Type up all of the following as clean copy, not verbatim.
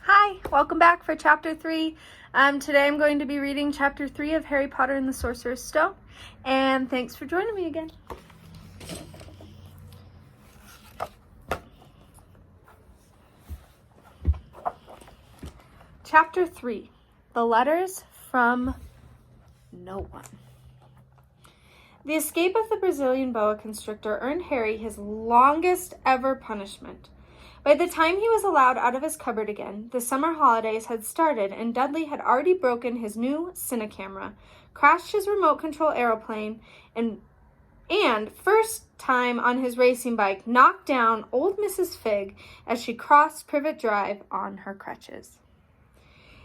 Hi, welcome back for Chapter 3. Today I'm going to be reading Chapter 3 of Harry Potter and the Sorcerer's Stone, and thanks for joining me again. Chapter 3, The Letters from No One. The escape of the Brazilian boa constrictor earned Harry his longest ever punishment. By the time he was allowed out of his cupboard again, the summer holidays had started and Dudley had already broken his new Cinecamera, crashed his remote control aeroplane, and first time on his racing bike, knocked down old Mrs. Figg as she crossed Privet Drive on her crutches.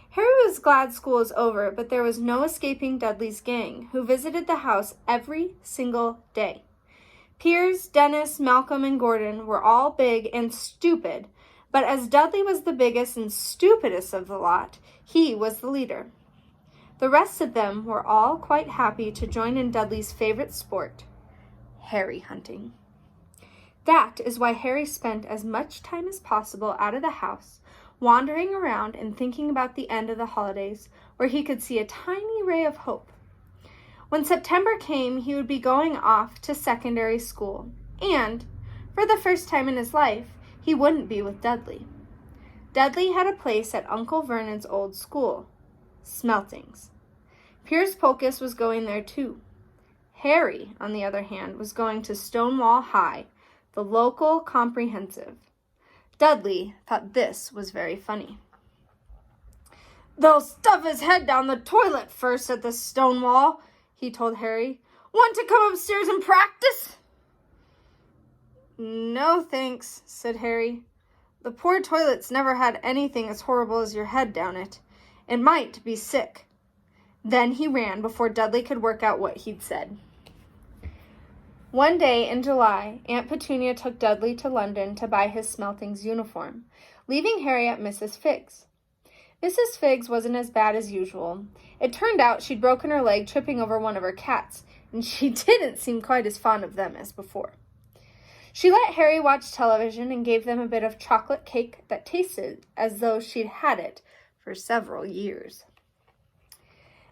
Harry was glad school was over, but there was no escaping Dudley's gang, who visited the house every single day. Piers, Dennis, Malcolm, and Gordon were all big and stupid, but as Dudley was the biggest and stupidest of the lot, he was the leader. The rest of them were all quite happy to join in Dudley's favorite sport, Harry hunting. That is why Harry spent as much time as possible out of the house, wandering around and thinking about the end of the holidays, where he could see a tiny ray of hope. When September came, he would be going off to secondary school, and, for the first time in his life, he wouldn't be with Dudley. Dudley had a place at Uncle Vernon's old school, Smeltings. Piers Polkiss was going there too. Harry, on the other hand, was going to Stonewall High, the local comprehensive. Dudley thought this was very funny. "They'll stuff his head down the toilet first at the Stonewall," he told Harry. "Want to come upstairs and practice?" "No, thanks," said Harry. "The poor toilet's never had anything as horrible as your head down it. It might be sick." Then he ran before Dudley could work out what he'd said. One day in July, Aunt Petunia took Dudley to London to buy his Smeltings uniform, leaving Harry at Mrs. Figg's. Mrs. Figg's wasn't as bad as usual. It turned out she'd broken her leg tripping over one of her cats, and she didn't seem quite as fond of them as before. She let Harry watch television and gave them a bit of chocolate cake that tasted as though she'd had it for several years.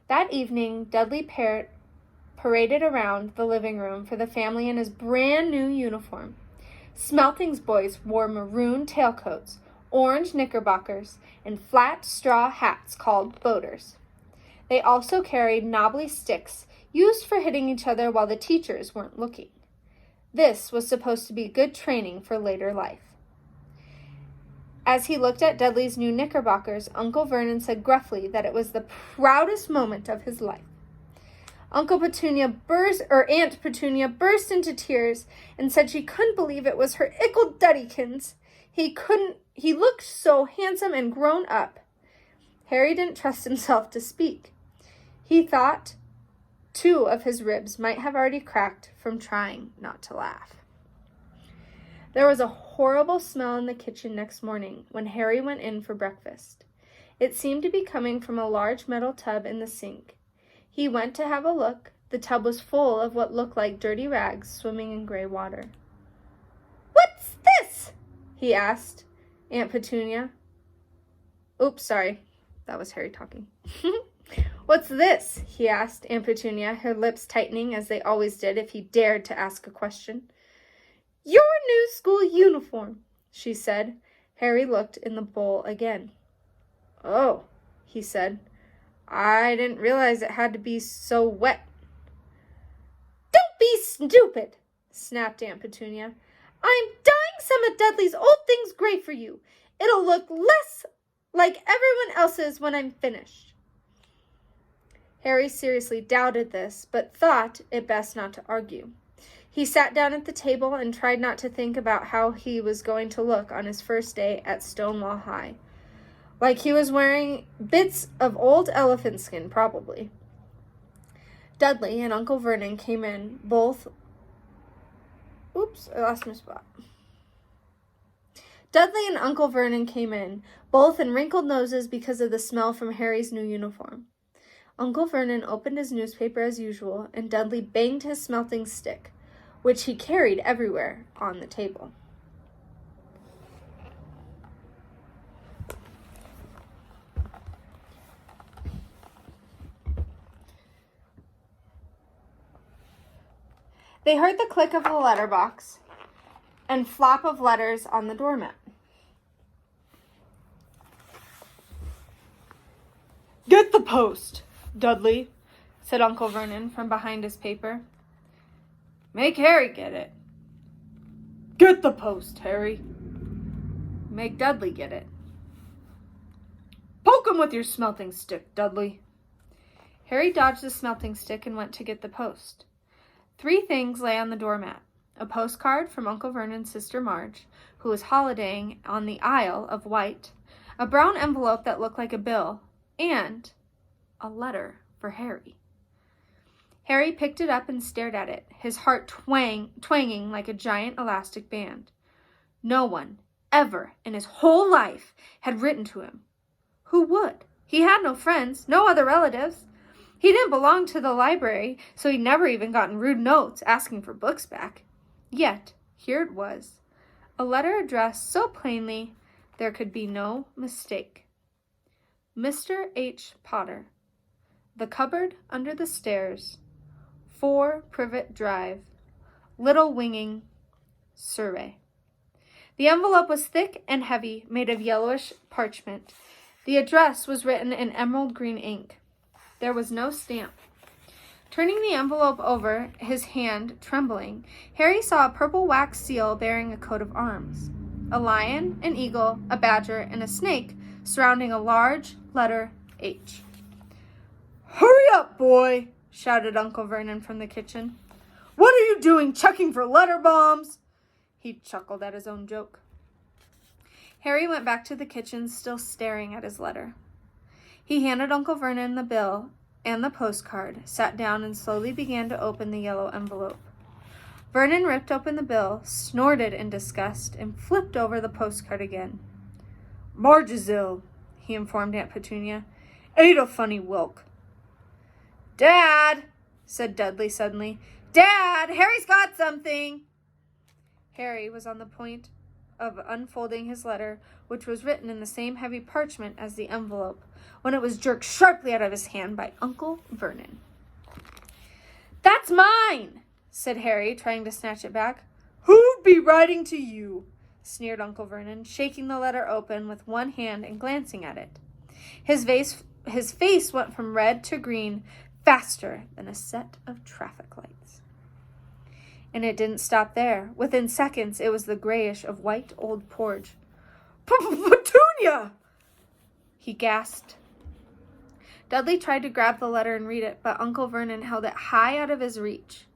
That evening, Dudley paraded around the living room for the family in his brand new uniform. Smeltings boys wore maroon tailcoats, orange knickerbockers, and flat straw hats called boaters. They also carried knobbly sticks used for hitting each other while the teachers weren't looking. This was supposed to be good training for later life. As he looked at Dudley's new knickerbockers, Uncle Vernon said gruffly that it was the proudest moment of his life. Aunt Petunia burst into tears and said she couldn't believe it was her ickle Duddykins. He looked so handsome and grown up. Harry didn't trust himself to speak. He thought 2 of his ribs might have already cracked from trying not to laugh. There was a horrible smell in the kitchen next morning when Harry went in for breakfast. It seemed to be coming from a large metal tub in the sink. He went to have a look. The tub was full of what looked like dirty rags swimming in gray water. "What's this?" he asked Aunt Petunia. Oops, sorry. That was Harry talking. "What's this?" he asked Aunt Petunia, her lips tightening as they always did if he dared to ask a question. "Your new school uniform," she said. Harry looked in the bowl again. "Oh," he said. "I didn't realize it had to be so wet." "Don't be stupid," snapped Aunt Petunia. "I'm dyeing some of Dudley's old things gray for you. It'll look less like everyone else's when I'm finished." Harry seriously doubted this, but thought it best not to argue. He sat down at the table and tried not to think about how he was going to look on his first day at Stonewall High. Like he was wearing bits of old elephant skin, probably. Dudley and Uncle Vernon came in, both... Oops, I lost my spot. Dudley and Uncle Vernon came in, both in wrinkled noses because of the smell from Harry's new uniform. Uncle Vernon opened his newspaper as usual, and Dudley banged his smelting stick, which he carried everywhere, on the table. They heard the click of the letterbox and flop of letters on the doormat. "Get the post, Dudley," said Uncle Vernon from behind his paper. "Make Harry get it." "Get the post, Harry." "Make Dudley get it." "Poke him with your smelting stick, Dudley." Harry dodged the smelting stick and went to get the post. 3 things lay on the doormat: a postcard from Uncle Vernon's sister Marge, who was holidaying on the Isle of Wight, a brown envelope that looked like a bill, and a letter for Harry. Harry picked it up and stared at it, his heart twanging like a giant elastic band. No one, ever, in his whole life, had written to him. Who would? He had no friends, no other relatives. He didn't belong to the library, so he'd never even gotten rude notes asking for books back. Yet, here it was, a letter addressed so plainly there could be no mistake. Mr. H. Potter, The Cupboard Under the Stairs, 4 Privet Drive, Little Winging, Surrey. The envelope was thick and heavy, made of yellowish parchment. The address was written in emerald green ink. There was no stamp. Turning the envelope over, his hand trembling, Harry saw a purple wax seal bearing a coat of arms. A lion, an eagle, a badger, and a snake surrounding a large letter H. "Hurry up, boy!" shouted Uncle Vernon from the kitchen. "What are you doing checking for letter bombs?" He chuckled at his own joke. Harry went back to the kitchen, still staring at his letter. He handed Uncle Vernon the bill and the postcard, sat down, and slowly began to open the yellow envelope. Vernon ripped open the bill, snorted in disgust, and flipped over the postcard again. "Marge is ill," he informed Aunt Petunia. "Ate a funny wilk." "Dad," said Dudley suddenly. "Dad, Harry's got something." Harry was on the point of unfolding his letter, which was written in the same heavy parchment as the envelope, when it was jerked sharply out of his hand by Uncle Vernon. "That's mine," said Harry, trying to snatch it back. "Who'd be writing to you?" sneered Uncle Vernon, shaking the letter open with one hand and glancing at it. His face went from red to green faster than a set of traffic lights. And it didn't stop there. Within seconds, it was the grayish of white old porridge. "Petunia!" he gasped. Dudley tried to grab the letter and read it, but Uncle Vernon held it high out of his reach.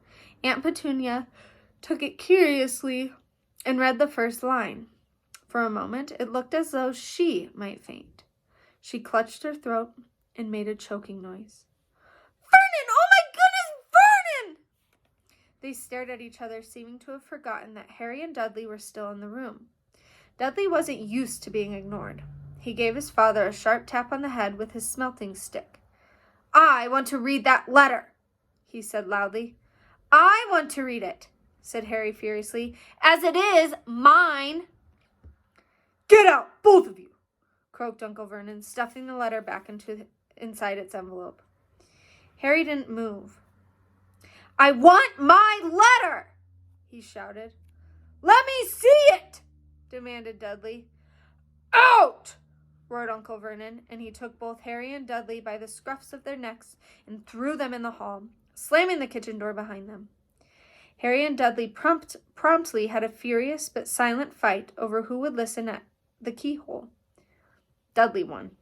Aunt Petunia took it curiously and read the first line. For a moment, it looked as though she might faint. She clutched her throat and made a choking noise. "Vernon! Oh my goodness, Vernon!" They stared at each other, seeming to have forgotten that Harry and Dudley were still in the room. Dudley wasn't used to being ignored. He gave his father a sharp tap on the head with his smelting stick. "I want to read that letter," he said loudly. "I want to read it," said Harry furiously, "as it is mine." "Get out, both of you," croaked Uncle Vernon, stuffing the letter back inside its envelope. Harry didn't move. "I want my letter!" he shouted. "Let me see it!" demanded Dudley. "Out!" roared Uncle Vernon, and he took both Harry and Dudley by the scruffs of their necks and threw them in the hall, slamming the kitchen door behind them. Harry and Dudley promptly had a furious but silent fight over who would listen at the keyhole. Dudley won.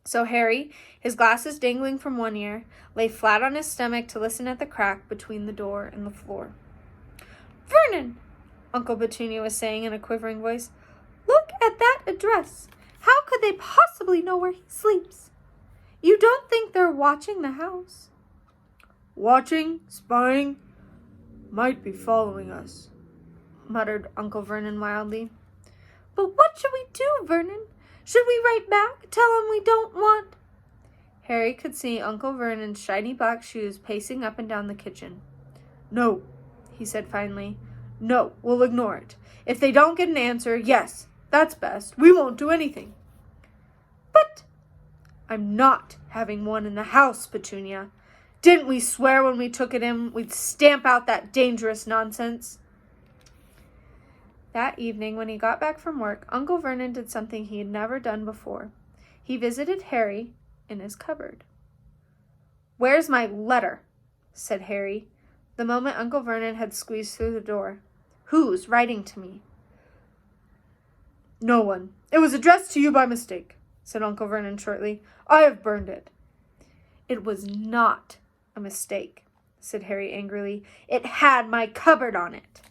So Harry, his glasses dangling from one ear, lay flat on his stomach to listen at the crack between the door and the floor. "Vernon," Uncle Petunia was saying in a quivering voice, "look at that address. How could they possibly know where he sleeps? You don't think they're watching the house?" "Watching, spying, might be following us," muttered Uncle Vernon wildly. "But what should we do, Vernon? Should we write back, tell him we don't want—" Harry could see Uncle Vernon's shiny black shoes pacing up and down the kitchen. "No," he said finally. "No, we'll ignore it. If they don't get an answer, yes, that's best. We won't do anything." "But—" "I'm not having one in the house, Petunia. Didn't we swear when we took it in we'd stamp out that dangerous nonsense? That evening, when he got back from work, Uncle Vernon did something he had never done before. He visited Harry in his cupboard. "Where's my letter?" said Harry, the moment Uncle Vernon had squeezed through the door. "Who's writing to me?" "No one. It was addressed to you by mistake," said Uncle Vernon shortly. "I have burned it." "It was not a mistake," said Harry angrily. "It had my cupboard on it."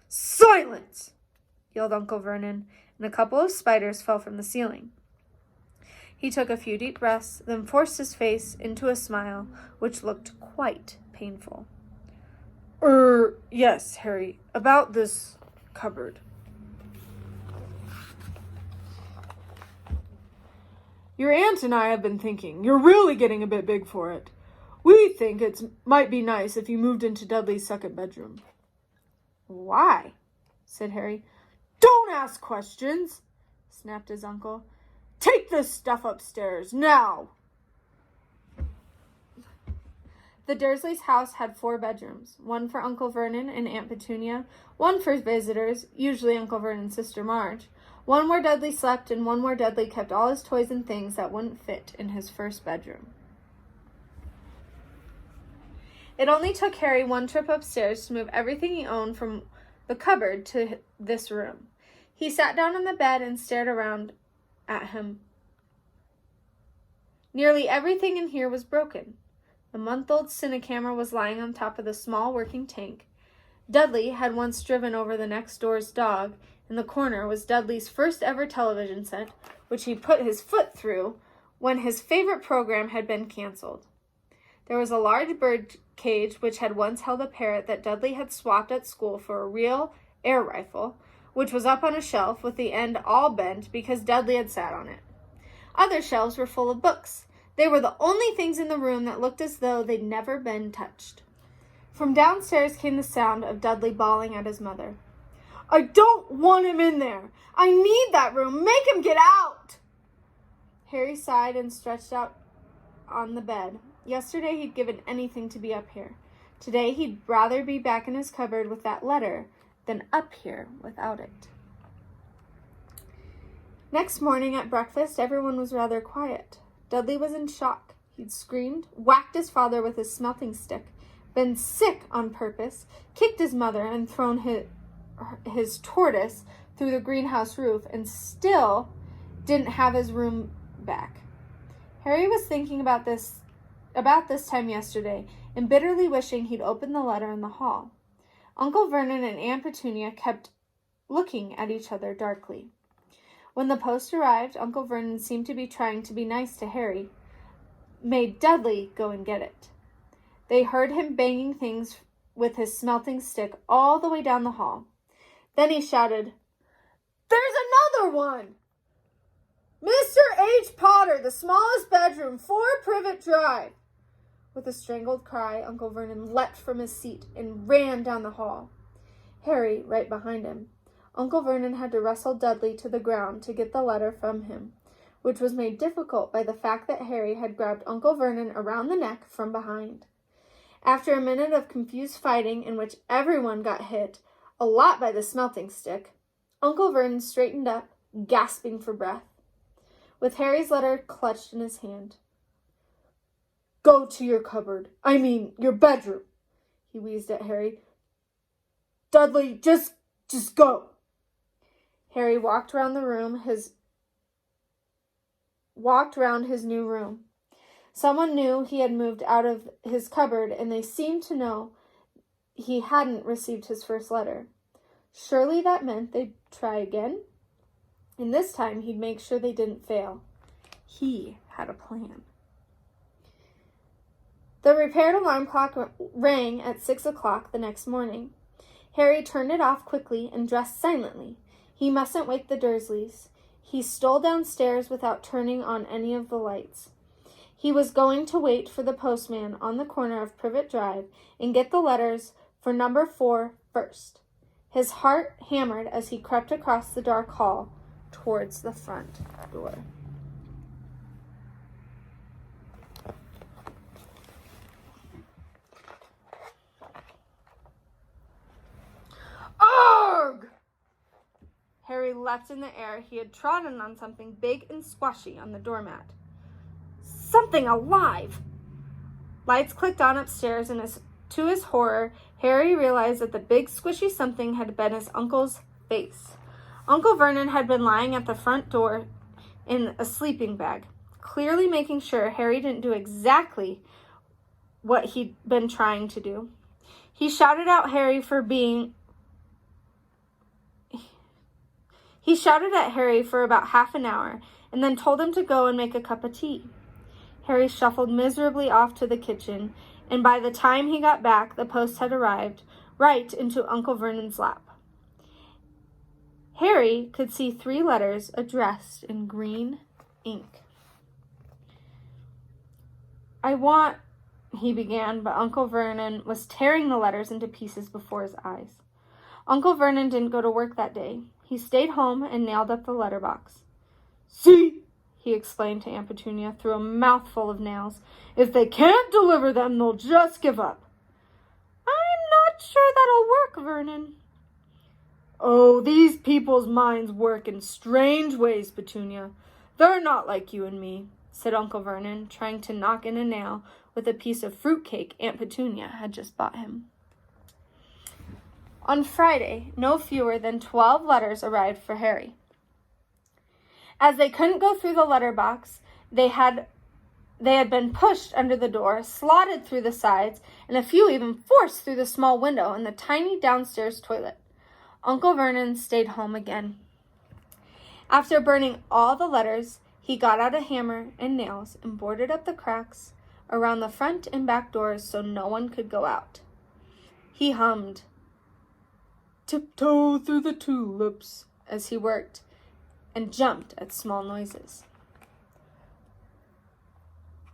"Silence!" yelled Uncle Vernon, and a couple of spiders fell from the ceiling. He took a few deep breaths, then forced his face into a smile, which looked quite painful. Yes, Harry, about this cupboard." "Your aunt and I have been thinking you're really getting a bit big for it. We think it might be nice if you moved into Dudley's second bedroom." "Why?" said Harry. "Don't ask questions," snapped his uncle. "Take this stuff upstairs, now." The Dursleys' house had 4 bedrooms, one for Uncle Vernon and Aunt Petunia, one for visitors, usually Uncle Vernon's sister Marge, one where Dudley slept, and one where Dudley kept all his toys and things that wouldn't fit in his first bedroom. It only took Harry one trip upstairs to move everything he owned from the cupboard to this room. He sat down on the bed and stared around at him. Nearly everything in here was broken. The month-old Cinecamera was lying on top of the small working tank. Dudley had once driven over the next door's dog. In the corner was Dudley's first ever television set, which he put his foot through when his favorite program had been canceled. There was a large bird cage which had once held a parrot that Dudley had swapped at school for a real air rifle, which was up on a shelf with the end all bent because Dudley had sat on it. Other shelves were full of books. They were the only things in the room that looked as though they'd never been touched. From downstairs came the sound of Dudley bawling at his mother. "I don't want him in there. I need that room. Make him get out." Harry sighed and stretched out on the bed. Yesterday he'd given anything to be up here. Today he'd rather be back in his cupboard with that letter than up here without it. Next morning at breakfast, everyone was rather quiet. Dudley was in shock. He'd screamed, whacked his father with his smelting stick, been sick on purpose, kicked his mother, and thrown his tortoise through the greenhouse roof, and still didn't have his room back. Harry was thinking about this time yesterday, and bitterly wishing he'd opened the letter in the hall. Uncle Vernon and Aunt Petunia kept looking at each other darkly. When the post arrived, Uncle Vernon seemed to be trying to be nice to Harry, made Dudley go and get it. They heard him banging things with his smelting stick all the way down the hall. Then he shouted, "There's another one! Mr. H. Potter, the smallest bedroom, 4 Privet Drive." With a strangled cry, Uncle Vernon leapt from his seat and ran down the hall. Harry right behind him. Uncle Vernon had to wrestle Dudley to the ground to get the letter from him, which was made difficult by the fact that Harry had grabbed Uncle Vernon around the neck from behind. After a minute of confused fighting in which everyone got hit, a lot by the smelting stick, Uncle Vernon straightened up, gasping for breath, with Harry's letter clutched in his hand. "Go to your cupboard. I mean, your bedroom," he wheezed at Harry. "Dudley, just go." Harry walked round his new room. Someone knew he had moved out of his cupboard, and they seemed to know he hadn't received his first letter. Surely that meant they'd try again, and this time he'd make sure they didn't fail. He had a plan. The repaired alarm clock rang at 6 o'clock the next morning. Harry turned it off quickly and dressed silently. He mustn't wake the Dursleys. He stole downstairs without turning on any of the lights. He was going to wait for the postman on the corner of Privet Drive and get the letters for number 4 first. His heart hammered as he crept across the dark hall towards the front door. leapt in the air. He had trodden on something big and squashy on the doormat. Something alive! Lights clicked on upstairs, and to his horror, Harry realized that the big squishy something had been his uncle's face. Uncle Vernon had been lying at the front door in a sleeping bag, clearly making sure Harry didn't do exactly what he'd been trying to do. He shouted at Harry for about half an hour, and then told him to go and make a cup of tea. Harry shuffled miserably off to the kitchen, and by the time he got back, the post had arrived right into Uncle Vernon's lap. Harry could see 3 letters addressed in green ink. "I want," he began, but Uncle Vernon was tearing the letters into pieces before his eyes. Uncle Vernon didn't go to work that day. He stayed home and nailed up the letterbox. "See," he explained to Aunt Petunia through a mouthful of nails, "if they can't deliver them, they'll just give up." "I'm not sure that'll work, Vernon." "Oh, these people's minds work in strange ways, Petunia. They're not like you and me," said Uncle Vernon, trying to knock in a nail with a piece of fruitcake Aunt Petunia had just bought him. On Friday, no fewer than 12 letters arrived for Harry. As they couldn't go through the letterbox, they had been pushed under the door, slotted through the sides, and a few even forced through the small window in the tiny downstairs toilet. Uncle Vernon stayed home again. After burning all the letters, he got out a hammer and nails and boarded up the cracks around the front and back doors so no one could go out. He hummed, "Tiptoe through the tulips," as he worked, and jumped at small noises.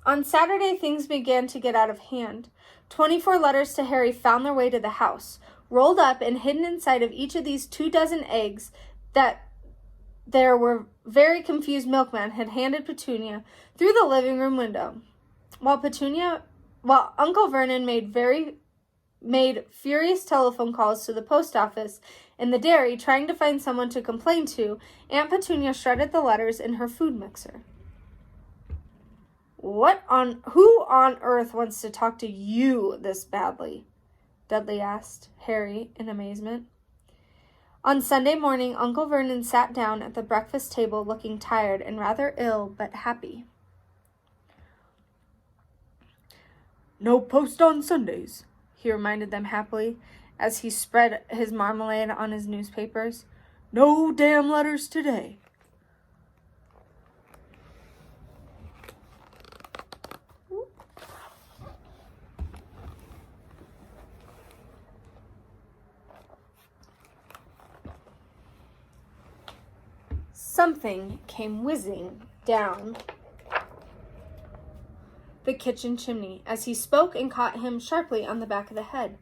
On Saturday, things began to get out of hand. 24 letters to Harry found their way to the house. Rolled up and hidden inside of each of these 24 eggs that there were very confused milkman had handed Petunia through the living room window. While Uncle Vernon made furious telephone calls to the post office and the dairy, trying to find someone to complain to, Aunt Petunia shredded the letters in her food mixer. Who on earth wants to talk to you this badly?" Dudley asked Harry in amazement. On Sunday morning, Uncle Vernon sat down at the breakfast table looking tired and rather ill, but happy. "No post on Sundays," he reminded them happily as he spread his marmalade on his newspapers. "No damn letters today." Something came whizzing down the kitchen chimney as he spoke and caught him sharply on the back of the head.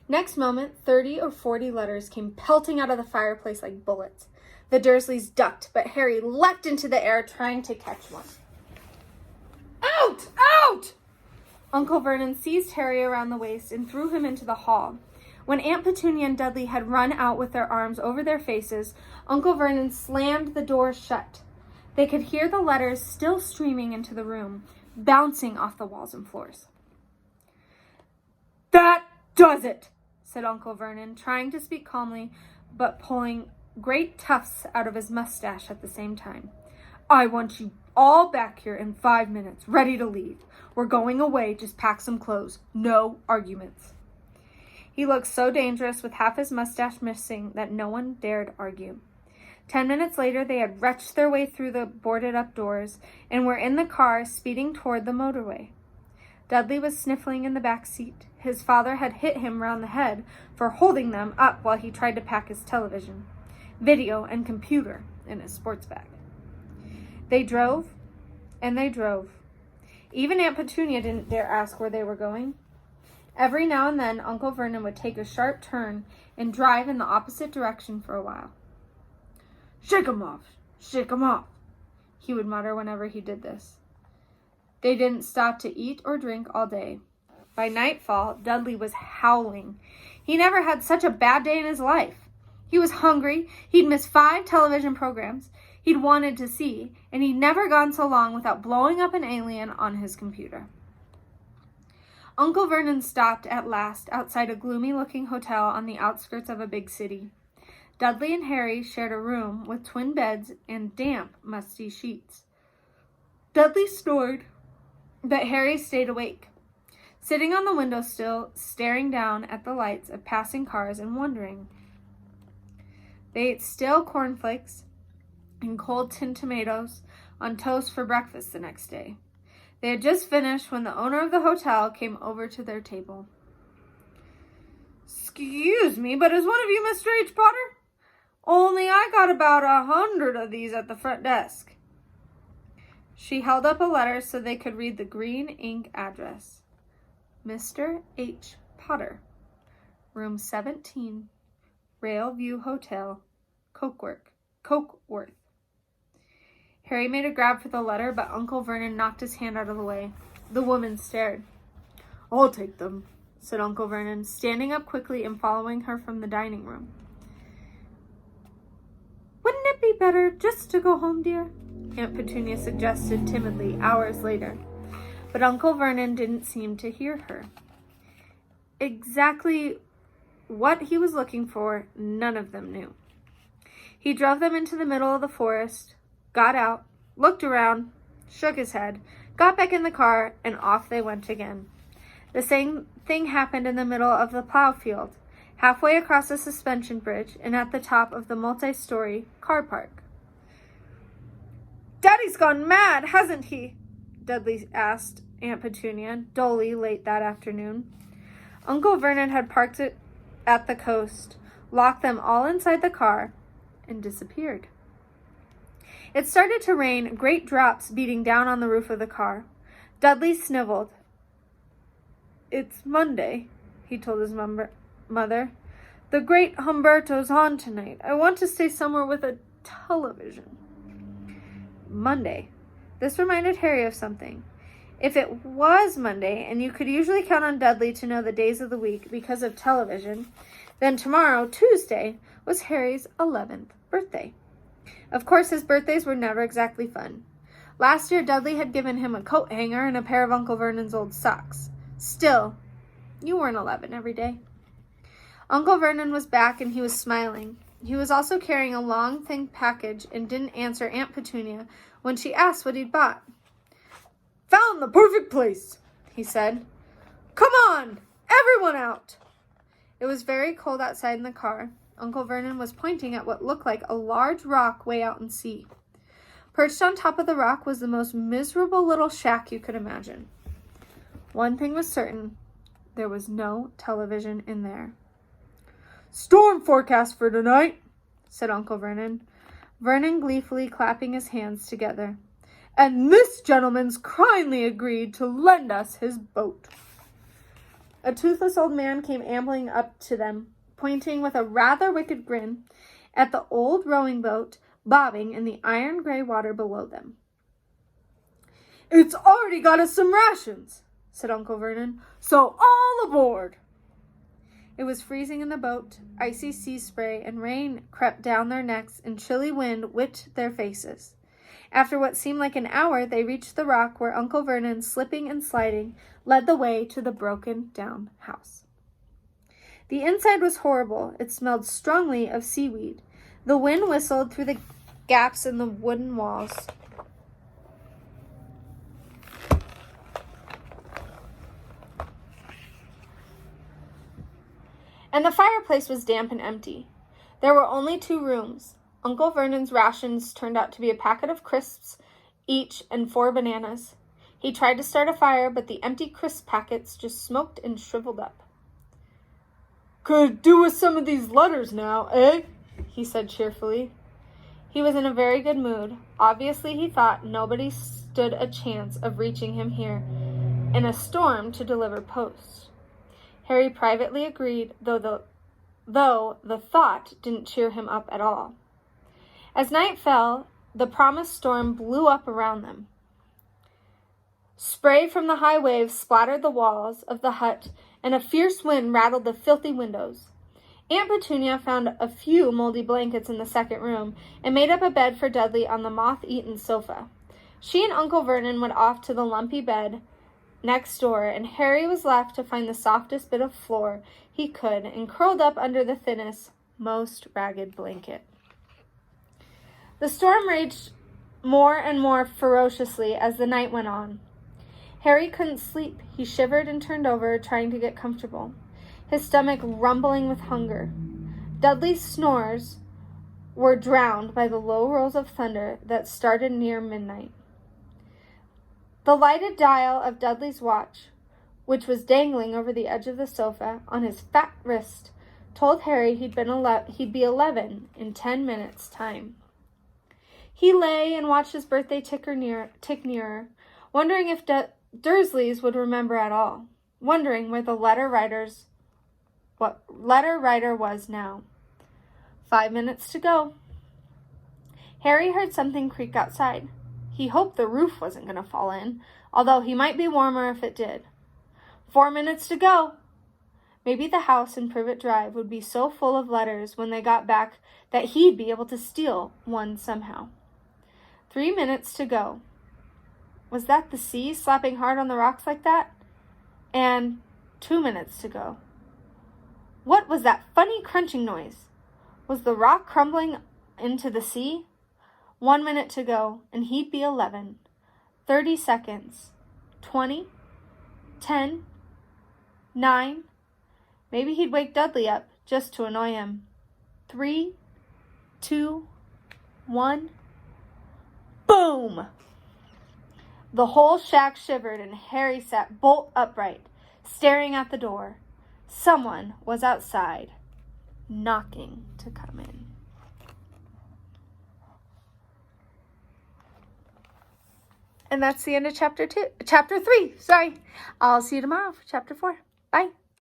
Next moment, 30 or 40 letters came pelting out of the fireplace like bullets. The Dursleys ducked, but Harry leapt into the air trying to catch one. "Out! Out!" Uncle Vernon seized Harry around the waist and threw him into the hall. When Aunt Petunia and Dudley had run out with their arms over their faces, Uncle Vernon slammed the door shut. They could hear the letters still streaming into the room, bouncing off the walls and floors. "That does it," said Uncle Vernon, trying to speak calmly, but pulling great tufts out of his mustache at the same time. "I want you all back here in 5 minutes, ready to leave. We're going away, just pack some clothes. No arguments." He looked so dangerous with half his mustache missing that no one dared argue. 10 minutes later, they had wrenched their way through the boarded-up doors and were in the car speeding toward the motorway. Dudley was sniffling in the back seat. His father had hit him round the head for holding them up while he tried to pack his television, video, and computer in his sports bag. They drove, and they drove. Even Aunt Petunia didn't dare ask where they were going. Every now and then, Uncle Vernon would take a sharp turn and drive in the opposite direction for a while. "Shake 'em off, shake 'em off," he would mutter whenever he did this. They didn't stop to eat or drink all day. By nightfall, Dudley was howling. He never had such a bad day in his life. He was hungry, he'd missed 5 television programs he'd wanted to see, and he'd never gone so long without blowing up an alien on his computer. Uncle Vernon stopped at last outside a gloomy-looking hotel on the outskirts of a big city. Dudley and Harry shared a room with twin beds and damp, musty sheets. Dudley snored, but Harry stayed awake, sitting on the windowsill, staring down at the lights of passing cars and wondering. They ate stale cornflakes and cold tinned tomatoes on toast for breakfast the next day. They had just finished when the owner of the hotel came over to their table. "Excuse me, but is one of you Mr. H. Potter? Only I got about 100 of these at the front desk." She held up a letter so they could read the green ink address. Mr. H. Potter, room 17, Railview Hotel, Cokeworth. Harry made a grab for the letter, but Uncle Vernon knocked his hand out of the way. The woman stared. "I'll take them," said Uncle Vernon, standing up quickly and following her from the dining room. "Wouldn't it be better just to go home, dear?" Aunt Petunia suggested timidly hours later. But Uncle Vernon didn't seem to hear her. Exactly what he was looking for, none of them knew. He drove them into the middle of the forest, got out, looked around, shook his head, got back in the car, and off they went again. The same thing happened in the middle of the plow field, halfway across a suspension bridge, and at the top of the multi-story car park. "Daddy's gone mad, hasn't he?" Dudley asked Aunt Petunia, dully late that afternoon. Uncle Vernon had parked it at the coast, locked them all inside the car, and disappeared. It started to rain, great drops beating down on the roof of the car. Dudley sniveled. "It's Monday," he told his mother. "The great Humberto's on tonight. I want to stay somewhere with a television." Monday. This reminded Harry of something. If it was Monday, and you could usually count on Dudley to know the days of the week because of television, then tomorrow, Tuesday, was Harry's 11th birthday. Of course, his birthdays were never exactly fun. Last year, Dudley had given him a coat hanger and a pair of Uncle Vernon's old socks. Still, you weren't 11 every day. Uncle Vernon was back and he was smiling. He was also carrying a long, thin package and didn't answer Aunt Petunia when she asked what he'd bought. "Found the perfect place," he said. "Come on, everyone out." It was very cold outside in the car. Uncle Vernon was pointing at what looked like a large rock way out in sea. Perched on top of the rock was the most miserable little shack you could imagine. One thing was certain, there was no television in there. "Storm forecast for tonight," said Uncle Vernon. Vernon gleefully clapping his hands together. "And this gentleman's kindly agreed to lend us his boat." A toothless old man came ambling up to them, pointing with a rather wicked grin at the old rowing boat bobbing in the iron-gray water below them. "It's already got us some rations," said Uncle Vernon, "so all aboard." It was freezing in the boat. Icy sea spray and rain crept down their necks, and chilly wind whipped their faces. After what seemed like an hour, they reached the rock where Uncle Vernon, slipping and sliding, led the way to the broken-down house. The inside was horrible. It smelled strongly of seaweed. The wind whistled through the gaps in the wooden walls. And the fireplace was damp and empty. There were only 2 rooms. Uncle Vernon's rations turned out to be a packet of crisps each and 4 bananas. He tried to start a fire, but the empty crisp packets just smoked and shriveled up. "Could do with some of these letters now, eh?" he said cheerfully. He was in a very good mood. Obviously, he thought nobody stood a chance of reaching him here in a storm to deliver post. Harry privately agreed, though the thought didn't cheer him up at all. As night fell, the promised storm blew up around them. Spray from the high waves splattered the walls of the hut, and a fierce wind rattled the filthy windows. Aunt Petunia found a few moldy blankets in the second room and made up a bed for Dudley on the moth-eaten sofa. She and Uncle Vernon went off to the lumpy bed next door, and Harry was left to find the softest bit of floor he could and curled up under the thinnest, most ragged blanket. The storm raged more and more ferociously as the night went on. Harry couldn't sleep. He shivered and turned over, trying to get comfortable, his stomach rumbling with hunger. Dudley's snores were drowned by the low rolls of thunder that started near midnight. The lighted dial of Dudley's watch, which was dangling over the edge of the sofa on his fat wrist, told Harry he'd be 11 in 10 minutes' time. He lay and watched his birthday tick nearer, wondering if Dursleys would remember at all, wondering where what letter writer was now. 5 minutes to go. Harry heard something creak outside. He hoped the roof wasn't going to fall in, although he might be warmer if it did. 4 minutes to go. Maybe the house in Privet Drive would be so full of letters when they got back that he'd be able to steal one somehow. 3 minutes to go. Was that the sea slapping hard on the rocks like that? And 2 minutes to go. What was that funny crunching noise? Was the rock crumbling into the sea? 1 minute to go, and he'd be 11. 30 seconds. 20. 10. 9. Maybe he'd wake Dudley up just to annoy him. 3, 2, 1. Boom! The whole shack shivered, and Harry sat bolt upright, staring at the door. Someone was outside, knocking to come in. And that's the end of chapter 3. I'll see you tomorrow for chapter 4. Bye.